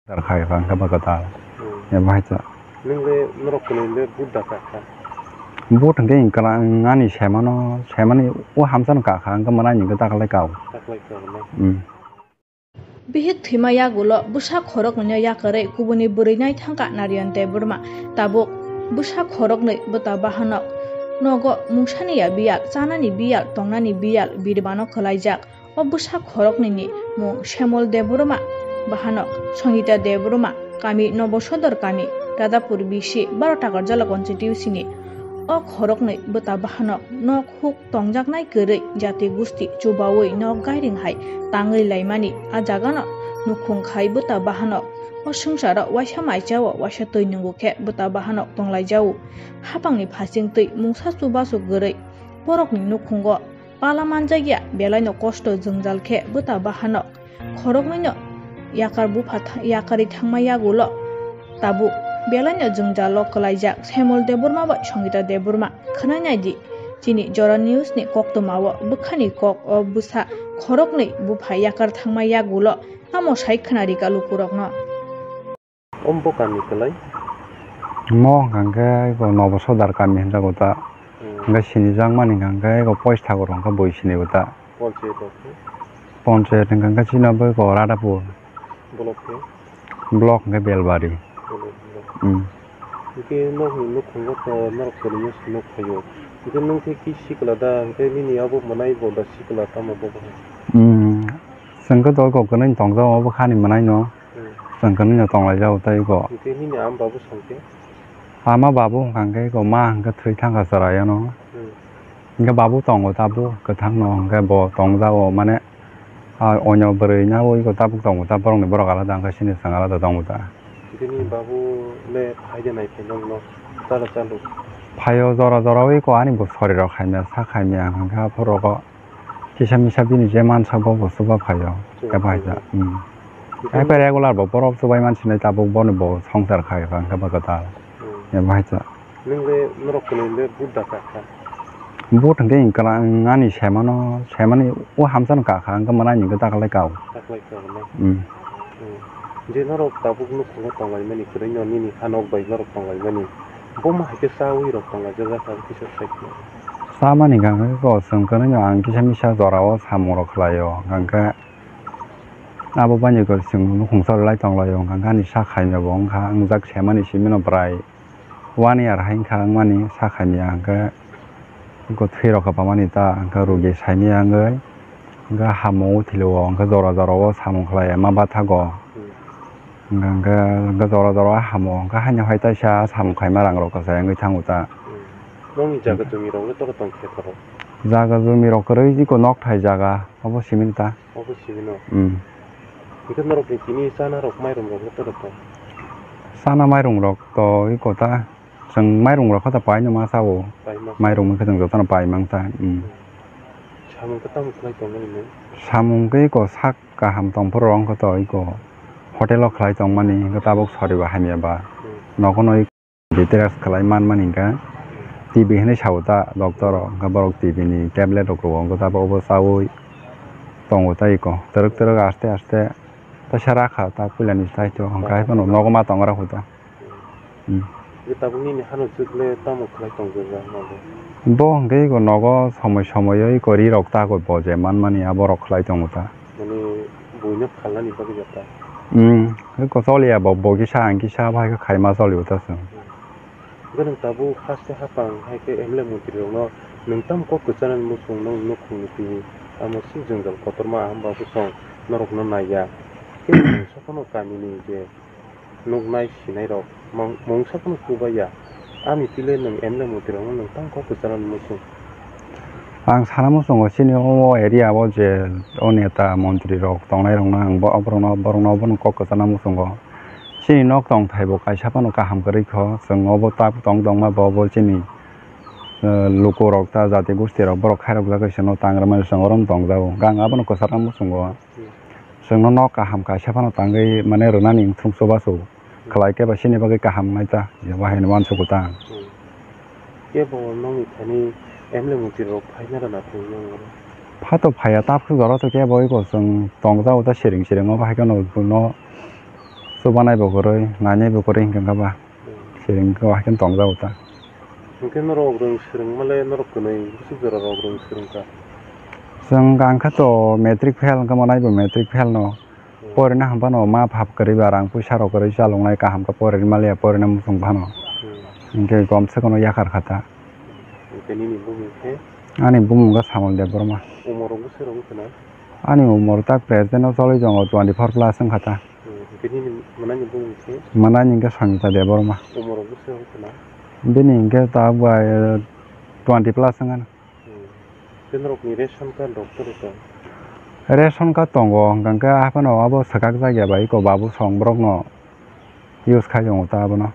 Terkait ke bagata ya baca nengle merok nengle buddha kakak bu tengke ingkang ngani semani hamsan kakak ke mana yang kita kalai kau Bihik thima ya gulo busa khorok nya ya kare kubuni burinai thangka narian te burma tabuk busa khorok nei bata bahana nogo mungsani ya bial chanani bial tongnani bial birbano khalaijak o busa khorok ni mung Shyamol Deburma bahana Sangita Deburma kami Nobosodor kami Radapur bisi 12 takar jala constitution ni o khorok nei bata bahana nok huk tongjaknai gere jati gusti chubawoi nok gairing hai tangai laimani a jagana nukhung khai bata bahana o sungsara waisa maijawo waisa toinungu khe bata bahana tonglaijawo hapangni phasing tei mungsa chubasu gere borokni nukhungo palamanjagya belaino kosto jungjal khe bata bahana khoroknino yakar buphatha yakari thangmaya gulo tabu belaino jungjalo kalaijak Shyamol Deburma ba Sangita Deburma khanainaidi chini Jora News ni koktomawo bukhani kok o busa khorokni buphai yakar thangmaya gulo amo sai khnari kalu kurokno ombo kami kelai mo gangga ko Nobosodar kami henda kota gangga sini jangmani gangga ko pois thagorong ka boi sini kota Ponce gangga china bo ko Radapur blok gangga Belbari 이게 너무 공것도 너럭거리면 스노 커요. 이게 너무 시클라다. 이게 아부 만나이 보다 시클라다 뭐 보고. 생각도 그거는 동서 뭐 하니 만나이 노. 생각은 동라자 오다이고. 이게 니네 안 바부 성게. 아마 바부 관계 거 마가 트위탕 가서라요 노. 그러니까 바부 동고 다부 그 당노 그러니까 뭐 동자고 만에 아 오녀 버리냐고 이거 다부 동고 다부롱네 보러 가라다 가시네 상가라다 동고다. ini babu le 파이데 나이페 농노 따라 잘로 파요 저러저러 이거 아니 뭐 소리로 하면 사카면 그러니까 앞으로가 기샤미샤비니 제만 사보고 수바 파요 해봐야죠 해봐 레귤러 뭐 버럭 수바이만 지내 잡고 보는 뭐 성사를 가요 그러니까 그거다 해봐야죠 능래 너럭거리는데 부다 kakak 뭐 등게 인가랑 아니 세만이 오 함선 kakak 그 뭐나 이거 딱 할래 가오 이제 너로 다부는 그거 동아리만이 그런 년이니 한옥 바이너로 동아리만이 뭐만 하게 싸우이로 동아 저가 가르치셔 새끼 사만이가 그거 성거는 안 기샤미샤 돌아와 사모로 클라요 그러니까 아버반이 그 지금 홍서를 날 동라요 간간이 사카이며 뭔가 응작 세만이 시면은 브라이 와니야 하인카만이 사카이냐 그 퇴로 가봐만이다 그 로게 사이미야 그 하모 틸로 그 돌아돌아와 사모 클라야 마바타고 그 저러저러 하모 그 한여 화이타샤 삼 가이마랑으로 가서 그 장우다 농이 자가 좀이로 왜 떨었던 캐터로 자가 좀이로 그래 이거 녹타이 자가 어버 시민다 어버 시민어 이거 너로 비키니 사나로 마이롱으로 떨었던 사나 마이롱으로 또 이거다 정 마이롱으로 가다 바이냐 마사오 마이롱은 그 정도 사나 바이망다 샤문 그 땅을 클라이 동네네 샤문 그 이거 삭가 함동 보러온 것도 이거 hotel kelai tong mani kata bok sorry bah hamia ba nokono details kelai man mani ka tv hene chauta doctor ka borok tv ni tablet rokro kata bok bo sawo tong utai ko teruk aste ta shara kha ta pulani sai to hangkai pano nogoma tongara huta kita bungi ni hanu chukle tamo kelai tong ga bo hangkai ko nogo somoy ko ri rokta ko boje man mani aborok kelai tong uta mani bunya khalani bagi jata 그 소리야 뭐 기샤 안 기샤 봐 이거 가이마 소리 어떻어 그는 다부 카스 하방 하게 엠레문티로노 능탐 꼭 그자는 무슨 농 놓고니 아무 시즌들 거터마 한 바부 송 너럭노 나야 그 서코노 까미니 이제 녹나이 시나이로 몽사코노 쿠바야 아미 필레는 엠레문티로노 능탐 꼭 그자는 무슨 ang 사람은 송 시니오 에리아 보제 오네타 몬트리로 동나이롱나 버롱나 버는 꼭 사람은 송 시니 녹동 타이보 가샤바노 함거리코 성어보타 동동마 버보지니 루코록타 자티 구스티로 버록하로 가시노 땅그라만 성어럼 동자고 강아바노 코 사람은 송 성노 녹가 함가샤바노 땅게 마네 르나니 퉁소바소 클라이케 바시니 바게 함나이타 와헤니 완소고타 예보 농이 타니 엠레문티로 파이나라 나타나는 파도 파야 답 그거라서 개 보이고 성 동자보다 시링 어 발견을 분노 sobanaibo koroi nanaibo koroi hingkangkaba siringko hakin tongjao ta mungkin norok rong sering malai norok kunai sujara rok rong sering ka जों गांखाथ' matric fail गमनायबो matric fail न परेना हमबानो मा भाब करी बारां पुसारो करी चालंनाय काहाम का परेन मालिया परेना मुसुं भानो इनके गमसे कोनो याखार खाता ini ni bumi ke आनी बुमुंगा सामल दे बरमा umur rong sering kana आनी उमर तक प्रेजेंट न चलै जंग 24 प्लस खाता ini ni mana ni bumi ke मना निंगे संगीता दे बरमा umur rong sering kana बिनि इनके ता बाय 20 प्लस संगन norok ni ration card dokter ka ration का तंगो गंगा आपनो अब सकाक जागे बाई को बाबू संग ब्रक न यूज खाय जंग ता बनो